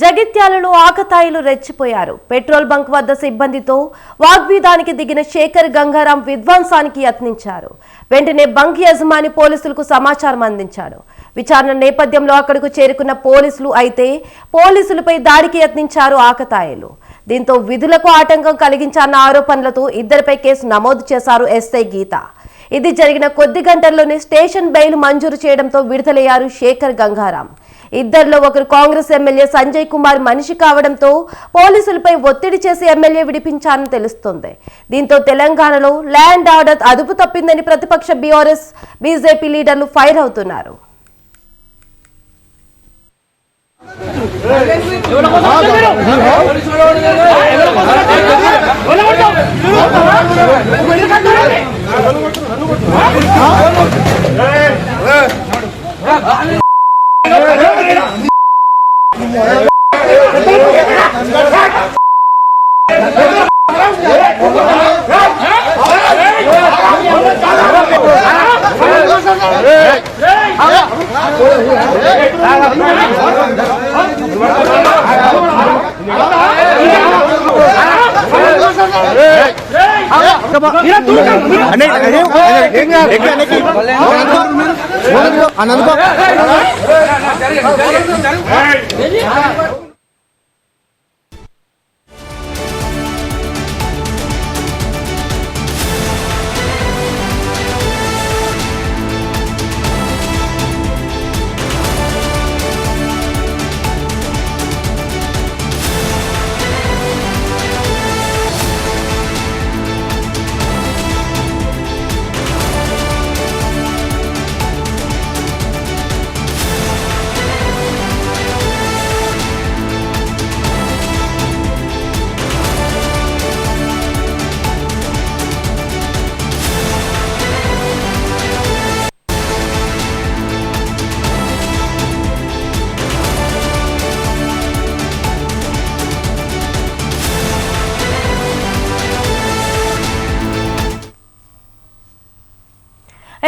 జగిత్యాలలో ఆకతాయిలు రెచ్చిపోయారు. Petrol bunk వద్ద సిబ్బందితో వాగ్విదానికి దిగిన శేఖర్ గంగారాం విధ్వంసానికి యత్నించారు. వెంటనే బంక్ యజమాని పోలీసులకు సమాచారం అందించాడు. విచారణ నేపథ్యంలో అక్కడకు చేరుకున్న పోలీసులు అయితే పోలీసులపై దాడికి యత్నించారు ఆకతాయిలు. దీంతో విధులకు ఆటంకం కలిగించారన్న ఆరోపణలతో ఇద్దరిపై కేసు నమోదు చేశారు ఎస్ఐ గీత. ఇది జరిగిన కొద్ది గంటల్లోనే స్టేషన్ బెయిల్ మంజూరు చేయడంతో విడుదలయ్యారు శేఖర్ గంగారాం. ఇద్దరిలో ఒకరు కాంగ్రెస్ ఎమ్మెల్యే సంజయ్ కుమార్ మనిషి కావడంతో పోలీసులపై ఒత్తిడి చేసి ఎమ్మెల్యే విడిపించారని తెలుస్తోంది. దీంతో తెలంగాణలో ల్యాండ్ ఆర్డర్ అదుపు తప్పిందని ప్రతిపక్ష బీఆర్ఎస్ బీజేపీ లీడర్లు ఫైర్ అవుతున్నారు.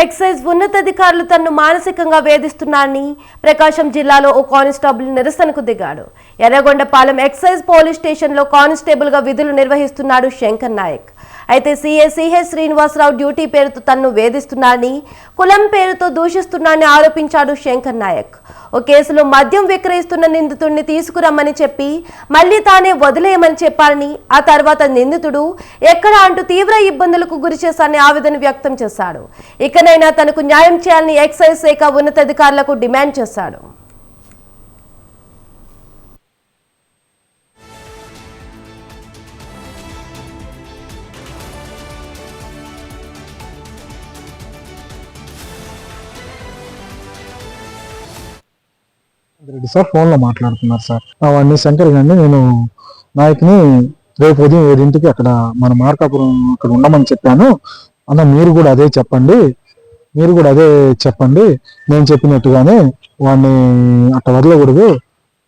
ఎక్సైజ్ ఉన్నతాధికారులు తనను మానసికంగా వేధిస్తున్నారని ప్రకాశం జిల్లాలో ఓ కానిస్టేబుల్ నిరసనకు దిగాడు. ఎర్రగొండపాలెం ఎక్సైజ్ పోలీస్ స్టేషన్లో కానిస్టేబుల్ గా విధులు నిర్వహిస్తున్నాడు శంకర్ నాయక్. అయితే సిహెచ్ శ్రీనివాసరావు డ్యూటీ పేరుతో తనను వేధిస్తున్నారని, కులం పేరుతో దూషిస్తున్నారని ఆరోపించాడు శంకర్ నాయక్. ఓ కేసులో మద్యం విక్రయిస్తున్న నిందితుడిని తీసుకురమ్మని చెప్పి మళ్లీ తానే వదిలేయమని చెప్పారని, ఆ తర్వాత నిందితుడు ఎక్కడా అంటూ తీవ్ర ఇబ్బందులకు గురి చేశారని ఆవేదన వ్యక్తం చేశాడు. ఇకనైనా తనకు న్యాయం చేయాలని ఎక్సైజ్ శాఖ ఉన్నతాధికారులకు డిమాండ్ చేశాడు. రెడ్డి సార్ ఫోన్లో మాట్లాడుతున్నారు సార్. అవన్నీ శంకర్ గారిని నేను నాయక్ని రేపు ఉదయం 7 అక్కడ మన మార్కాపురం అక్కడ ఉండమని చెప్పాను అన్న. మీరు కూడా అదే చెప్పండి, నేను చెప్పినట్టుగానే వాడిని అట్ట వదలకూడదు,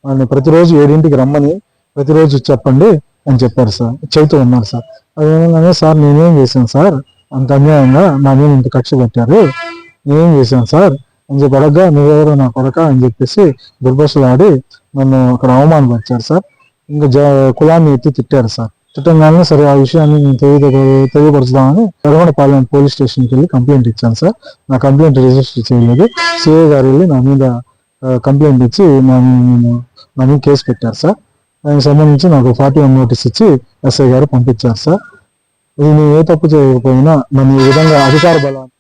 వాడిని ప్రతిరోజు 7 రమ్మని ప్రతిరోజు చెప్పండి అని చెప్పారు సార్. చెబుతూ ఉన్నారు సార్. అదేమన్నా సార్ నేనేం చేశాను సార్, అంత అన్యాయంగా నా మీద ఇంత కక్ష పెట్టారు, నేనేం చేశాను సార్ అని చెప్పి అడగగా నువ్వెవరో నా కొడక అని చెప్పేసి దుర్భాషలు ఆడి నన్ను అక్కడ అవమానపరిచారు సార్. ఇంకా కులాన్ని ఎత్తి తిట్టారు సార్. తిట్టంగానే సరే ఆ విషయాన్ని నేను తెలియపరచుదామని ఎర్రగొండపాలెం పోలీస్ స్టేషన్కి వెళ్ళి కంప్లైంట్ ఇచ్చాను సార్. నా కంప్లైంట్ రిజిస్టర్ చేయలేదు. సిఐ గారు వెళ్ళి నా మీద కంప్లైంట్ ఇచ్చి నా మీద కేసు పెట్టారు సార్. దానికి సంబంధించి నాకు 41 నోటీస్ ఇచ్చి ఎస్ఐ గారు పంపించారు సార్. ఇది నేను ఏ తప్పు చేయకపోయినా నన్ను ఈ విధంగా అధికార బలాన్ని